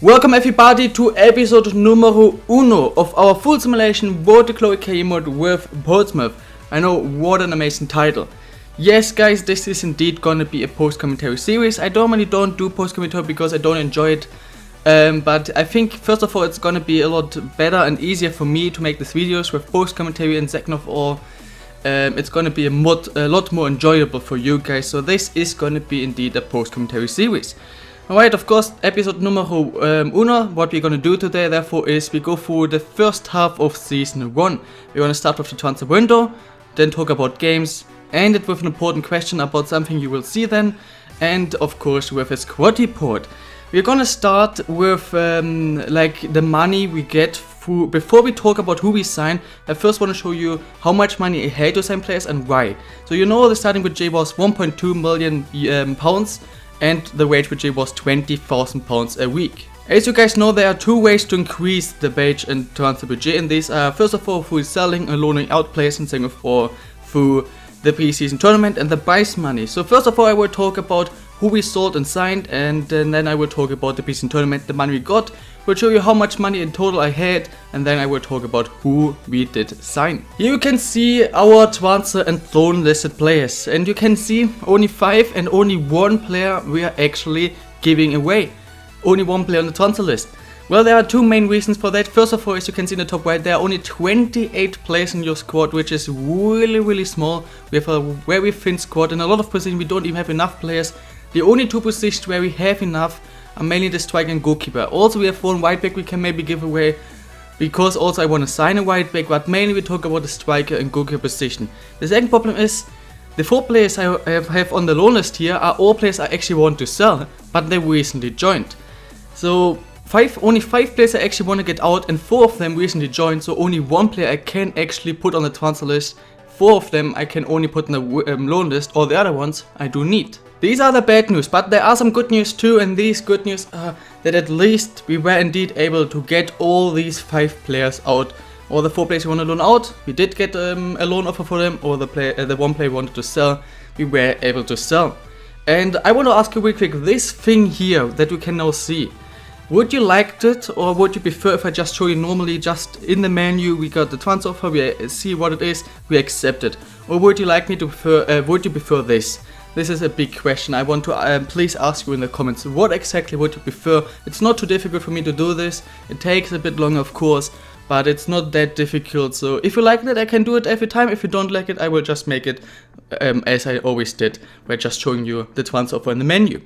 Welcome everybody to episode numero uno of our full simulation vertical OK mode with Portsmouth. I know, what an amazing title. Yes guys, this is indeed gonna be a post-commentary series. I normally don't do post-commentary because I don't enjoy it. But I think first of all it's gonna be a lot better and easier for me to make these videos with post-commentary, and second of all it's gonna be a lot more enjoyable for you guys. So this is gonna be indeed a post-commentary series. Alright, of course, episode numero uno, what we're gonna do today therefore is we go through the first half of season 1. We're gonna start with the transfer window, then talk about games, end it with an important question about something you will see then, and of course with a squad report. We're gonna start with like the money we get through. Before we talk about who we sign, I first want to show you how much money I had to sign players and why. So you know the starting budget was 1.2 million pounds. And the wage budget was £20,000 a week. As you guys know, there are two ways to increase the wage and transfer budget, and these are first of all through selling and loaning out players, and second of all through the pre-season tournament and the prize money. So first of all I will talk about who we sold and signed, and then I will talk about the pre-season tournament, the money we got. We'll show you how much money in total I had, and then I will talk about who we did sign. Here you can see our transfer and loan listed players, and you can see only 5 and only 1 player we are actually giving away. Only 1 player on the transfer list. Well, there are two main reasons for that. First of all, as you can see in the top right, there are only 28 players in your squad, which is really small. We have a very thin squad, and a lot of positions we don't even have enough players. The only 2 positions where we have enough are mainly the striker and goalkeeper. Also we have 1 right back we can maybe give away, because also I want to sign a right back, but mainly we talk about the striker and goalkeeper position. The second problem is the 4 players I have on the loan list here are all players I actually want to sell, but they recently joined. So only 5 players I actually want to get out, and 4 of them recently joined, so only 1 player I can actually put on the transfer list. 4 of them I can only put on the loan list, or the other ones I do need. These are the bad news, but there are some good news too, and these good news are that at least we were indeed able to get all these 5 players out. All the 4 players we want to loan out, we did get a loan offer for them, or the 1 player we wanted to sell, we were able to sell. And I want to ask you real quick, this thing here that you can now see, would you like it, or would you prefer if I just show you normally just in the menu we got the transfer offer, we see what it is, we accept it? Or would you like me to prefer this? This is a big question. I want to please ask you in the comments, what exactly would you prefer? It's not too difficult for me to do this. It takes a bit longer of course, but it's not that difficult. So if you like it, I can do it every time. If you don't like it, I will just make it as I always did, by just showing you the transfer offer in the menu.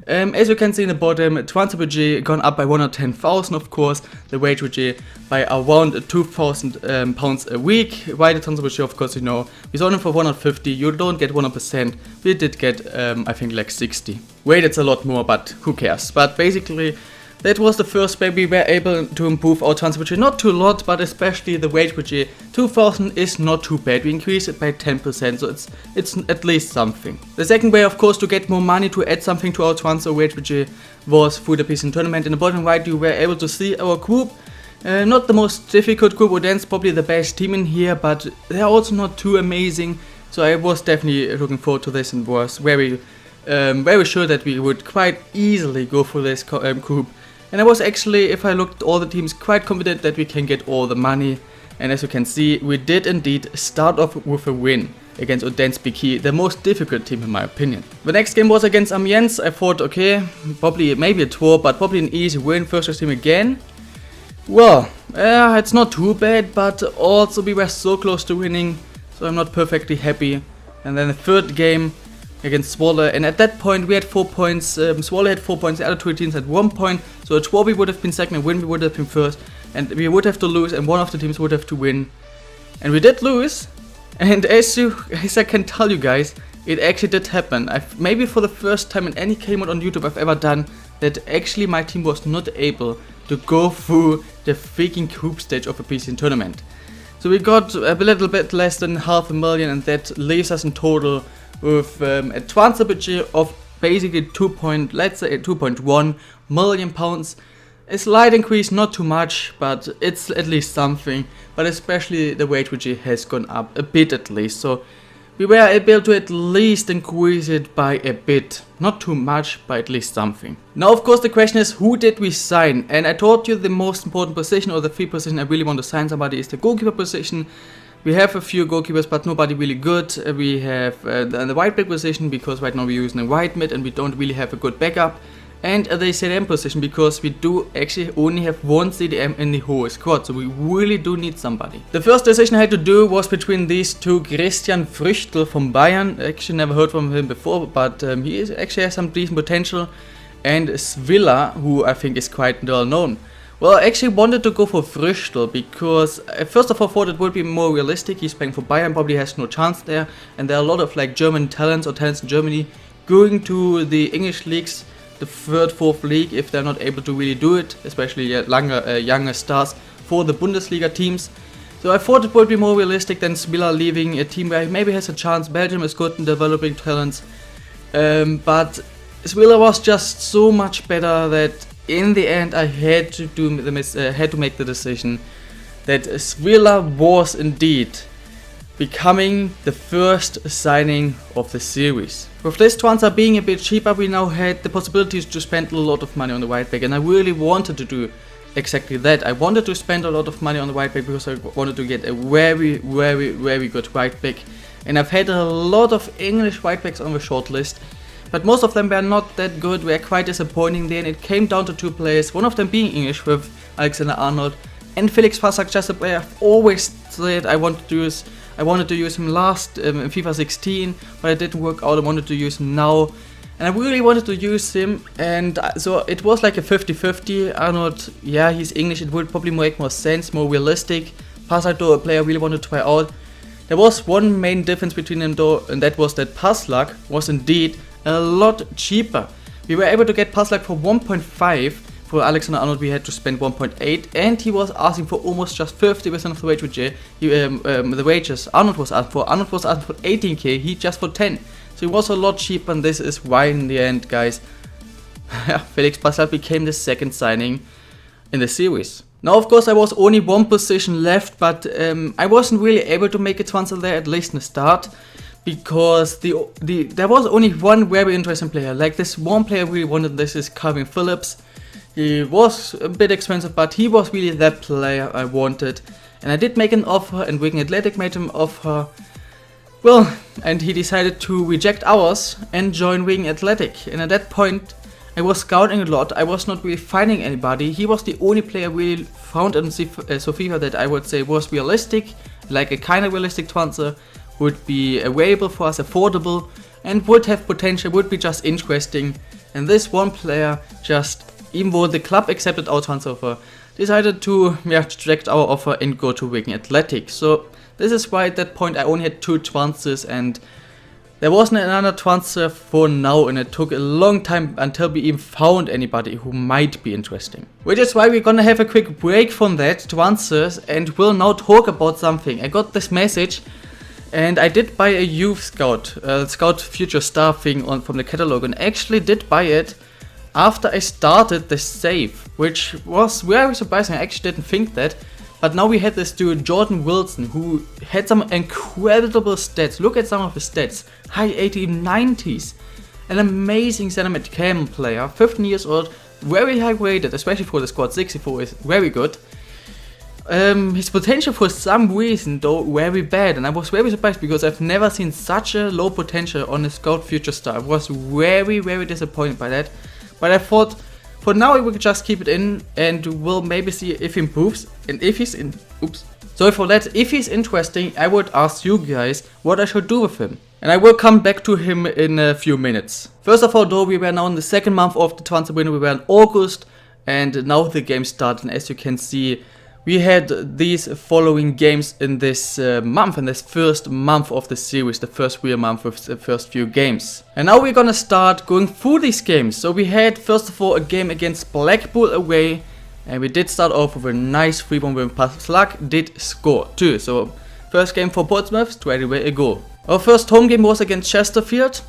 As you can see in the bottom, transfer budget gone up by 110,000 of course, the wage budget by around £2,000 a week. Why the transfer budget, of course you know, we sold them for 150, you don't get 100%, we did get I think like 60. Wait, it's a lot more, but who cares. But basically that was the first way we were able to improve our transfer budget. Not too lot, but especially the wage budget. 2,000 is not too bad. We increased it by 10%, so it's at least something. The second way, of course, to get more money to add something to our transfer wage budget was through the pre-season tournament. In the bottom right, you were able to see our group. Not the most difficult group, Oden's probably the best team in here, but they're also not too amazing. So I was definitely looking forward to this and was very sure that we would quite easily go through this group. And I was actually, if I looked at all the teams, quite confident that we can get all the money. And as you can see, we did indeed start off with a win against Oden's Biki, the most difficult team in my opinion. The next game was against Amiens. I thought, okay, probably maybe a draw, but probably an easy win. First team again. Well, it's not too bad, but also we were so close to winning, so I'm not perfectly happy. And then the third game against Zwolle, and at that point we had 4 points, Zwolle had 4 points, the other 2 teams had 1 point, so a draw we would have been second, a win we would have been first, and we would have to lose, and one of the teams would have to win. And we did lose, and as I can tell you guys, it actually did happen. Maybe for the first time in any game mode on YouTube I've ever done, that actually my team was not able to go through the freaking group stage of a pre-season tournament. So we got a little bit less than $500,000, and that leaves us in total with a transfer budget of basically let's say 2.1 million pounds. A slight increase, not too much, but it's at least something. But especially the wage budget has gone up a bit at least. So we were able to at least increase it by a bit. Not too much, but at least something. Now of course the question is, who did we sign? And I told you the most important position, or the 3 position I really want to sign somebody, is the goalkeeper position. We have a few goalkeepers, but nobody really good. We have the right back position, because right now we're using a right mid and we don't really have a good backup. And the CDM position, because we do actually only have one CDM in the whole squad, so we really do need somebody. The first decision I had to do was between these two. Christian Früchtl from Bayern, actually never heard from him before, but he actually has some decent potential. And Svilla, who I think is quite well known. Well, I actually wanted to go for Früchtl because first of all I thought it would be more realistic. He's playing for Bayern, probably has no chance there, and there are a lot of like German talents or talents in Germany going to the English leagues, the 3rd, 4th league, if they're not able to really do it, especially younger stars for the Bundesliga teams. So I thought it would be more realistic than Svilla leaving a team where he maybe has a chance. Belgium is good in developing talents, but Svilla was just so much better that in the end I had to make the decision that Svilla was indeed becoming the first signing of the series. With this transfer being a bit cheaper, we now had the possibilities to spend a lot of money on the right back, and I really wanted to do exactly that. I wanted to spend a lot of money on the right back because I wanted to get a very good right back, and I've had a lot of English right backs on the short list, but most of them were not that good, were quite disappointing there, and it came down to 2 players, one of them being English with Alexander-Arnold, and Felix Passak, just a player I've always said I wanted to use him last in FIFA 16, but it didn't work out. I wanted to use him now, and I really wanted to use him, and so it was like a 50-50. Arnold, yeah, he's English, it would probably make more sense, more realistic. Passak, though, a player I really wanted to try out. There was one main difference between them though, and that was that Passak was indeed a lot cheaper. We were able to get Passak for 1.5. For Alexander-Arnold we had to spend 1.8, and he was asking for almost just 50% of the wages Arnold was asking for. Arnold was asking for 18k, he just for 10. So he was a lot cheaper, and this is why in the end, guys, Felix Passak became the second signing in the series. Now of course there was only one position left, but I wasn't really able to make a transfer there, at least in the start, because there was only one very interesting player. Like this one player I really wanted, this is Calvin Phillips. He was a bit expensive, but he was really that player I wanted. And I did make an offer, and Wigan Athletic made him an offer. Well, and he decided to reject ours and join Wigan Athletic. And at that point, I was scouting a lot. I was not really finding anybody. He was the only player I really found in FIFA that I would say was realistic, like a kind of realistic transfer, would be available for us, affordable, and would have potential, would be just interesting. And this one player just, even though the club accepted our transfer offer, decided to reject our offer and go to Wigan Athletic. So this is why at that point I only had 2 transfers, and there wasn't another transfer for now, and it took a long time until we even found anybody who might be interesting. Which is why we're gonna have a quick break from that transfers and will now talk about something. I got this message, and I did buy a youth scout, Scout Future Star thing from the catalog, and actually did buy it after I started the save, which was very surprising. I actually didn't think that, but now we had this dude Jordan Wilson, who had some incredible stats. Look at some of the stats: high 80s, 90s, an amazing centimeter cam player, 15 years old, very high rated, especially for the squad. 64 is very good. His potential for some reason though very bad, and I was very surprised because I've never seen such a low potential on a Scout Future Star. I was very disappointed by that. But I thought, for now we could just keep it in, and we'll maybe see if he improves, and if he's if he's interesting, I would ask you guys what I should do with him. And I will come back to him in a few minutes. First of all though, we were now in the 2nd month of the transfer window. We were in August, and now the game started, and as you can see, we had these following games in this month, in this first month of the series, the first real month with the first few games. And now we're gonna start going through these games. So we had first of all a game against Blackpool away, and we did start off with a nice 3-1 win. Passak did score too. So first game for Portsmouth, straight away a goal. Our first home game was against Chesterfield.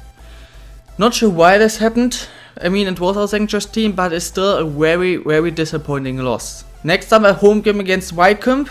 Not sure why this happened. I mean, it was our second choice team, but it's still a very disappointing loss. Next up, a home game against Wycombe.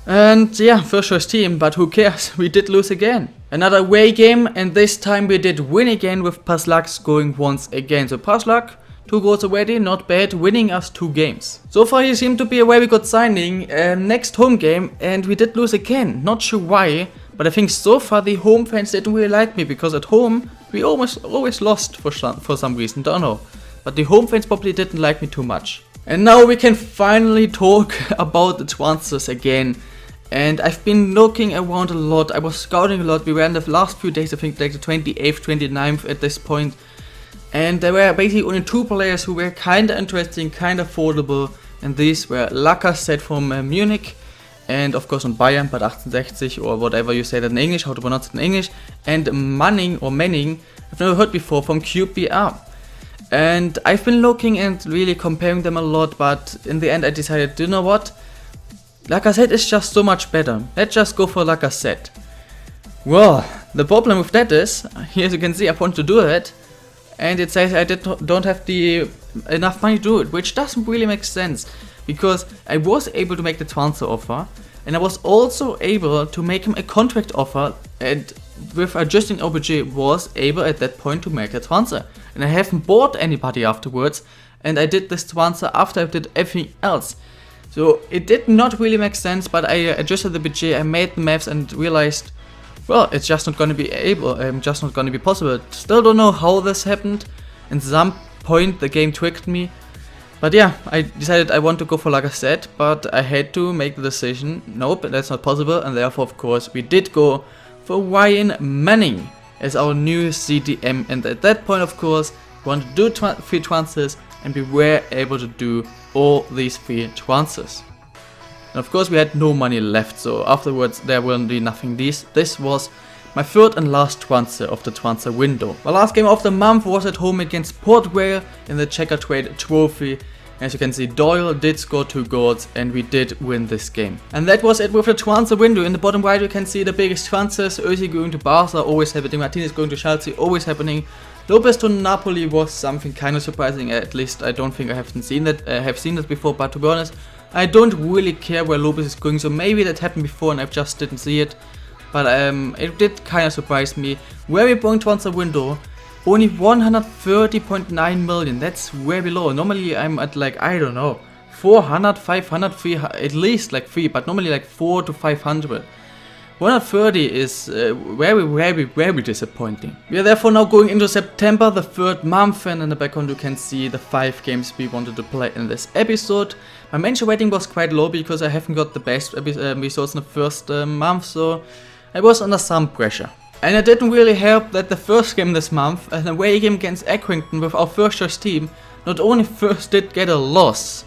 And yeah, first choice team, but who cares? We did lose again. Another away game, and this time we did win again with Passlack scoring once again. So Passlack, 2 goals already, not bad, winning us 2 games. So far he seemed to be a very good signing. Next home game, and we did lose again. Not sure why, but I think so far the home fans didn't really like me, because at home we almost always lost for some reason, don't know. But the home fans probably didn't like me too much. And now we can finally talk about the transfers again. And I've been looking around a lot, I was scouting a lot. We were in the last few days, I think like the 28th, 29th at this point. And there were basically only 2 players who were kinda interesting, kinda affordable. And these were Lacazette from Munich, and of course on Bayern, but 1860 or whatever you say that in English, how to pronounce it in English. And Manning, I've never heard before, from QPR. And I've been looking and really comparing them a lot, but in the end I decided, you know what? Lacazette is just so much better. Let's just go for Lacazette. Well, the problem with that is, here as you can see, I want to do it, and it says I don't have enough money to do it, which doesn't really make sense, because I was able to make the transfer offer, and I was also able to make him a contract offer, and with adjusting OBJ was able at that point to make a transfer. And I haven't bought anybody afterwards, and I did this transfer after I did everything else. So it did not really make sense, but I adjusted the budget, I made the maths and realized, well, it's just not gonna be just not gonna be possible. Still don't know how this happened. At some point the game tricked me. But yeah, I decided I want to go for Lacazette, but I had to make the decision, nope, that's not possible, and therefore of course we did go for Ryan Manning as our new CDM, and at that point of course we wanted to do 3 transfers, and we were able to do all these 3 transfers. And of course we had no money left, so afterwards there will be nothing. This was my 3rd and last transfer of the transfer window. My last game of the month was at home against Port Vale in the Checker Trade Trophy. As you can see, Doyle did score 2 goals, and we did win this game. And that was it with the transfer window. In the bottom right you can see the biggest transfers. Özil going to Barca, always happening. Martinez going to Chelsea, always happening. Lopez to Napoli was something kind of surprising, at least I don't think I have seen that before, but to be honest, I don't really care where Lopez is going, so maybe that happened before and I just didn't see it. But it did kind of surprise me. Very boring transfer window, only 130.9 million, that's very low. Normally I'm at like, I don't know, 400, 500, 300, at least like 3, but normally like 4 to 500. 130 is very disappointing. We are therefore now going into September, the 3rd month, and in the background you can see the 5 games we wanted to play in this episode. My mention rating was quite low because I haven't got the best results in the 1st month, so I was under some pressure. And it didn't really help that the 1st game this month, an away game against Accrington with our first choice team, not only first did get a loss,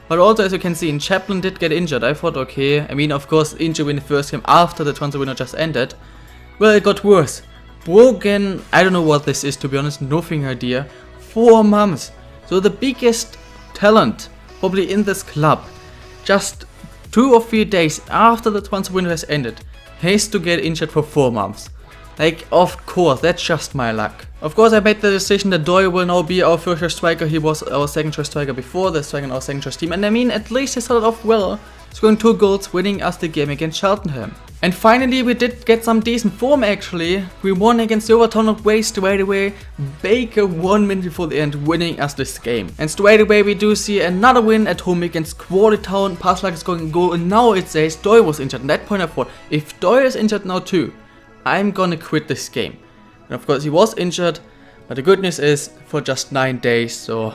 but also, as you can see, Chaplin did get injured. I thought, okay, I mean, of course, injury in the 1st game after the transfer window just ended. Well, it got worse. Broken, I don't know what this is, to be honest, nothing idea. 4 months. So the biggest talent probably in this club, just 2 or 3 days after the transfer window has ended, has to get injured for 4 months. Like, of course, that's just my luck. Of course, I made the decision that Doyle will now be our 1st choice striker. He was our 2nd choice striker before, the striker in our 2nd choice team. And I mean, at least he started off well, scoring 2 goals, winning us the game against Cheltenham. And finally, we did get some decent form actually. We won against Overton away straight away. Baker 1 minute before the end, winning us this game. And straight away, we do see another win at home against Crawley Town. Passlack is going goal, and now it says Doyle was injured. At that point, I thought, if Doyle is injured now too, I'm gonna quit this game. And of course he was injured, but the good news is for just 9 days, so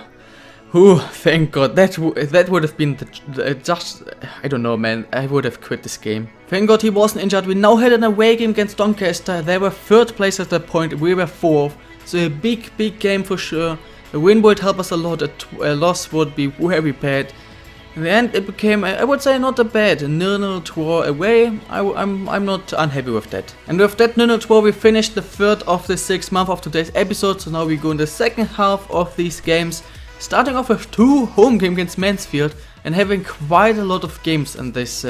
thank god, that would have been I don't know man, I would have quit this game. Thank god he wasn't injured. We now had an away game against Doncaster. They were 3rd place at that point, we were 4th, so a big game for sure. A win would help us a lot, a loss would be very bad. In the end, it became, I would say, not a bad 0-0 draw away. I'm not unhappy with that. And with that 0-0 draw, we finished the 3rd of the 6th month of today's episode. So now we go in the 2nd half of these games, starting off with 2 home games against Mansfield and having quite a lot of games in this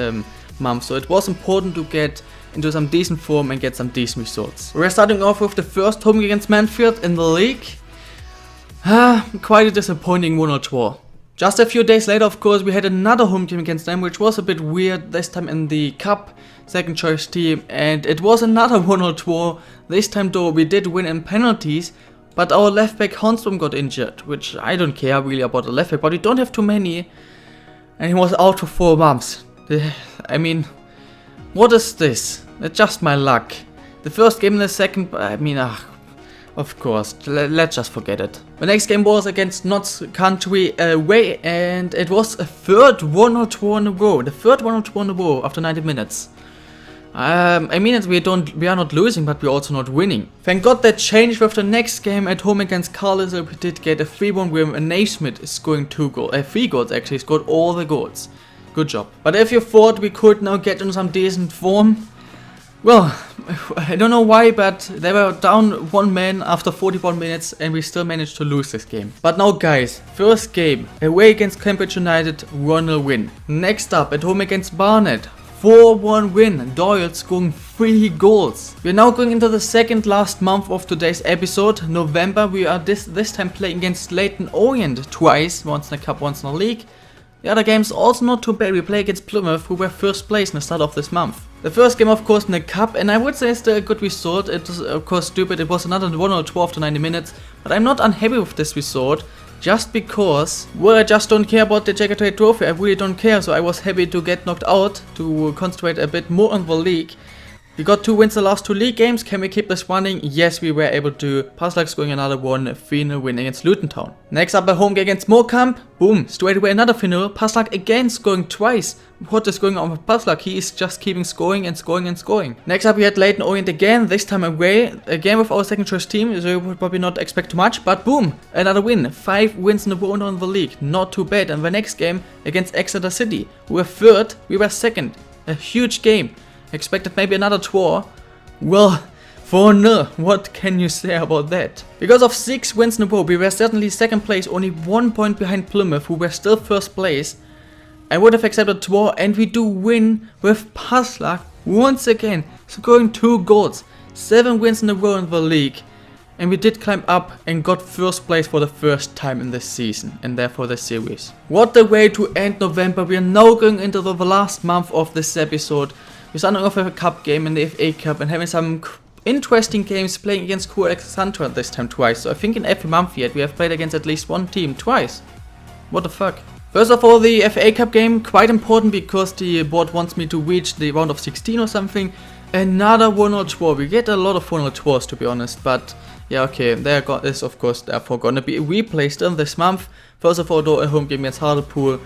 month. So it was important to get into some decent form and get some decent results. We're starting off with the 1st home game against Mansfield in the league. Quite a disappointing 1-0 draw. Just a few days later, of course, we had another home game against them, which was a bit weird, this time in the Cup, second choice team, and it was another 1-0 draw. This time though, we did win in penalties, but our left back Holmstrom got injured, which I don't care really about the left back, but we don't have too many, and he was out for 4 months. I mean, what is this? It's just my luck. The first game in the second, I mean, of course, let's just forget it. The next game was against Notts Country away, and it was a third 1-0 draw in a row. The third 1-0 draw in a row after 90 minutes. I mean, we are not losing, but we're also not winning. Thank God that changed with the next game at home against Carlisle. We did get a 3-1 win, and Naismith is scoring 3 goals actually. He scored all the goals. Good job. But if you thought we could now get in some decent form, well, I don't know why, but they were down 1 man after 41 minutes and we still managed to lose this game. But now guys, first game, away against Cambridge United, 1-0 win. Next up, at home against Barnet, 4-1 win, Doyle scoring 3 goals. We are now going into the second last month of today's episode, November. We are this time playing against Leyton Orient twice, once in the Cup, once in the league. The other games also not too bad. We play against Plymouth, who were first place in the start of this month. The first game, of course, in the Cup, and I would say it's still a good result. It was, of course, stupid. It was another 1-0 draw after 90 minutes, but I'm not unhappy with this result, just because, well, I just don't care about the Jacket Trade Trophy. I really don't care, so I was happy to get knocked out, to concentrate a bit more on the league. We got 2 wins the last 2 league games. Can we keep this running? Yes, we were able to. Paslak scoring another 3-0 win against Luton Town. Next up, a home game against Morecambe. Boom, straight away another 3-0. Paslak again scoring twice. What is going on with Paslak? He is just keeping scoring and scoring and scoring. Next up, we had Leyton Orient again, this time away. Again with our second choice team, so you would probably not expect too much. But boom, another win. 5 wins in a row in the league. Not too bad. And the next game against Exeter City. We were third, we were second. A huge game. Expected maybe another draw. Well, 4-0, what can you say about that? Because of 6 wins in a row, we were certainly second place, only 1 point behind Plymouth, who were still first place. I would have accepted draw, and we do win with Paslak once again, scoring 2 goals. 7 wins in a row in the league. And we did climb up and got first place for the first time in this season, and therefore the series. What a way to end November. We are now going into the last month of this episode. We're starting off with a cup game in the FA Cup and having some interesting games, playing against Crewe Alexandra this time twice. So I think in every month yet we have played against at least one team twice. What the fuck? First of all, the FA Cup game, quite important because the board wants me to reach the round of 16 or something. Another 1-0 draw. We get a lot of 1-0 draws, to be honest, but yeah, okay, there is of course therefore gonna be a replay still this month. First of all, though, a home game against Hartlepool,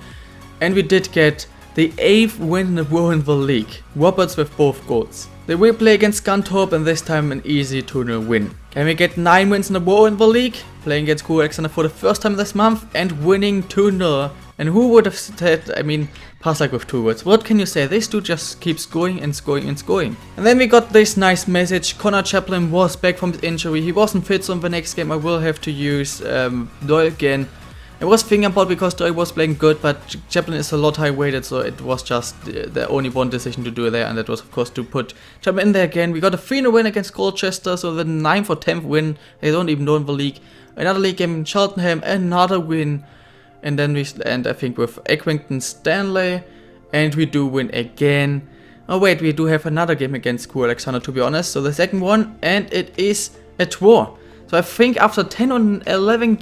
and we did get the 8th win in a row in the league. Roberts with both goals. The replay against Scunthorpe, and this time an easy 2-0 win. Can we get 9 wins in a row in the league? Playing against Crewe Alexandra for the first time this month and winning 2-0. And who would have said, I mean, Paslak with 2 words. What can you say? This dude just keeps scoring and scoring and scoring. And then we got this nice message. Connor Chaplin was back from his injury. He wasn't fit, so in the next game I will have to use Doyle again. I was thinking about because Doyle was playing good, but Chaplin is a lot high weighted, so it was just the only one decision to do there, and that was of course to put Chaplin in there again. We got a 3-0 win against Colchester, so the 9th or 10th win, they don't even know in the league. Another league game in Cheltenham, another win, and then we end I think with Accrington Stanley, and we do win again. Oh wait, we do have another game against Crewe Alexandra, to be honest, so the second one, and it is a draw. So I think after 10 or 11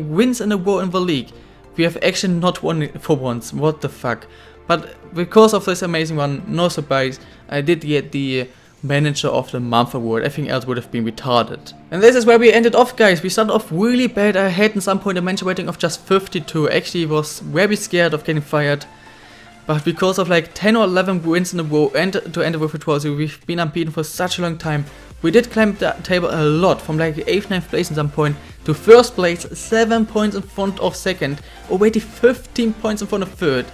wins in a row in the league, we have actually not won for once. What the fuck? But because of this amazing one, no surprise, I did get the Manager of the Month award. Everything else would have been retarded. And this is where we ended off, guys. We started off really bad. I had at some point a manager rating of just 52. Actually was very scared of getting fired. But because of like 10 or 11 wins in a row and to end it with a draw, so we've been unbeaten for such a long time. We did climb the table a lot, from like 8th, 9th place at some point to first place, 7 points in front of second, already 15 points in front of third,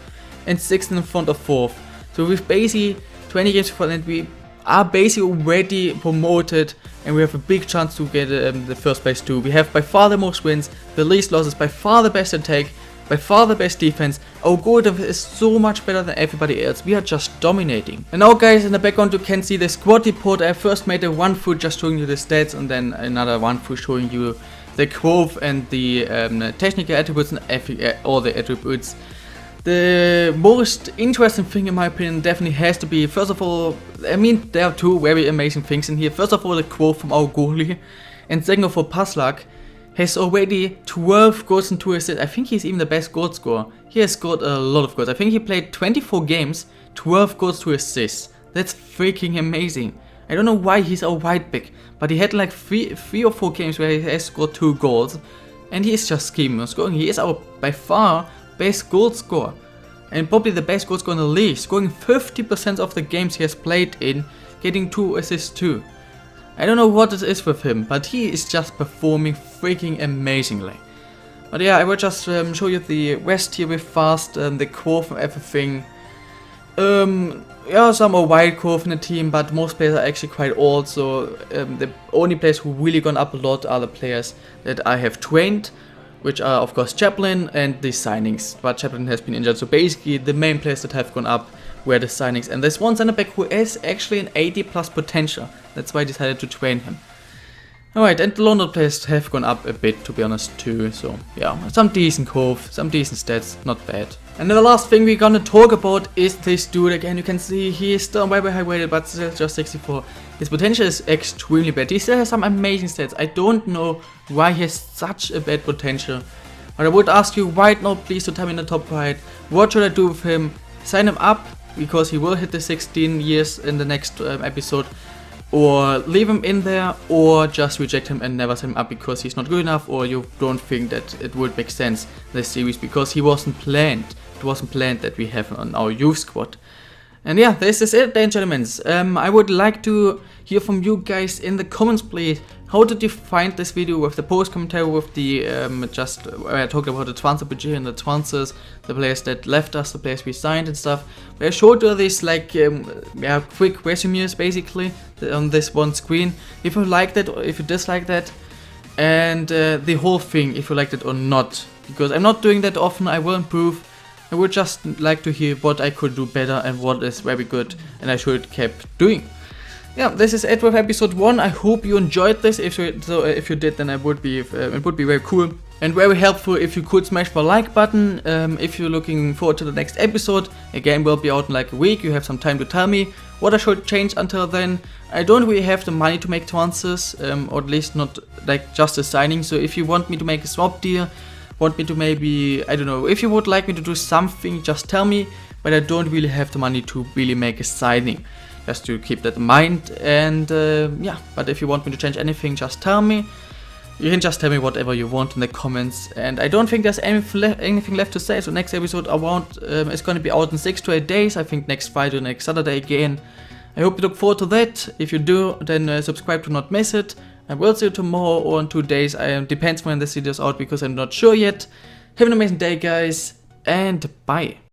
and 16 in front of fourth. So we've basically 20 games before that we are basically already promoted, and we have a big chance to get the first place too. We have by far the most wins, the least losses, by far the best attack, by far the best defense. Our goal is so much better than everybody else. We are just dominating. And now, guys, in the background you can see the squad report. I first made a run through just showing you the stats, and then another run through showing you the growth and the technical attributes and all the attributes. The most interesting thing in my opinion definitely has to be, first of all, I mean there are two very amazing things in here. First of all, the quote from our goalie, and second of all, Paslak has already 12 goals and 2 assists. I think he's even the best goal scorer. He has scored a lot of goals. I think he played 24 games, 12 goals, 2 assists. That's freaking amazing. I don't know why he's a white pick, but he had like three or 4 games where he has scored 2 goals, and he is just keeping on scoring. He is our by far best goal scorer, and probably the best goal scorer in the league, scoring 50% of the games he has played in, getting 2 assists too. I don't know what it is with him, but he is just performing freaking amazingly. But yeah, I will just show you the rest here with fast, the core from everything. Yeah, some are wild core in the team, but most players are actually quite old, so the only players who really gone up a lot are the players that I have trained, which are of course Chaplin and the signings, but Chaplin has been injured, so basically the main players that have gone up were the signings, and there's one center back who is actually an 80 plus potential, that's why I decided to train him. Alright, and the London players have gone up a bit, to be honest too, so yeah, some decent growth, some decent stats, not bad. And then the last thing we're gonna talk about is this dude. Again, you can see he is still very high rated, but still just 64. His potential is extremely bad. He still has some amazing stats. I don't know why he has such a bad potential. But I would ask you right now, please, to tell me in the top right, what should I do with him? Sign him up, because he will hit the 16 years in the next episode. Or leave him in there, or just reject him and never sign him up because he's not good enough, or you don't think that it would make sense, this series, because he wasn't planned. It wasn't planned that we have him on our youth squad. And yeah, this is it, then, gentlemen. I would like to hear from you guys in the comments, please. How did you find this video with the post commentary, with the just where I talked about the transfer budget and the transfers, the players that left us, the players we signed and stuff. Where I showed you this like yeah, quick resumes basically on this one screen. If you liked it or if you dislike that, and the whole thing, if you liked it or not, because I'm not doing that often. I will improve. I would just like to hear what I could do better and what is very good and I should keep doing. Yeah, this is it with episode 1. I hope you enjoyed this. If you did, then it would be very cool and very helpful if you could smash the like button. If you're looking forward to the next episode, again, will be out in like a week. You have some time to tell me what I should change until then. I don't really have the money to make transfers, or at least not like just a signing. So if you want me to make a swap deal, want me to maybe, I don't know, if you would like me to do something, just tell me. But I don't really have the money to really make a signing. Just to keep that in mind, and yeah, but if you want me to change anything, just tell me. You can just tell me whatever you want in the comments, and I don't think there's anything left to say. So next episode around is going to be out in 6 to 8 days. I think next Friday, next Saturday again. I hope you look forward to that. If you do, then subscribe to not miss it. I will see you tomorrow or in 2 days. Depends when this video is out because I'm not sure yet. Have an amazing day, guys, and bye.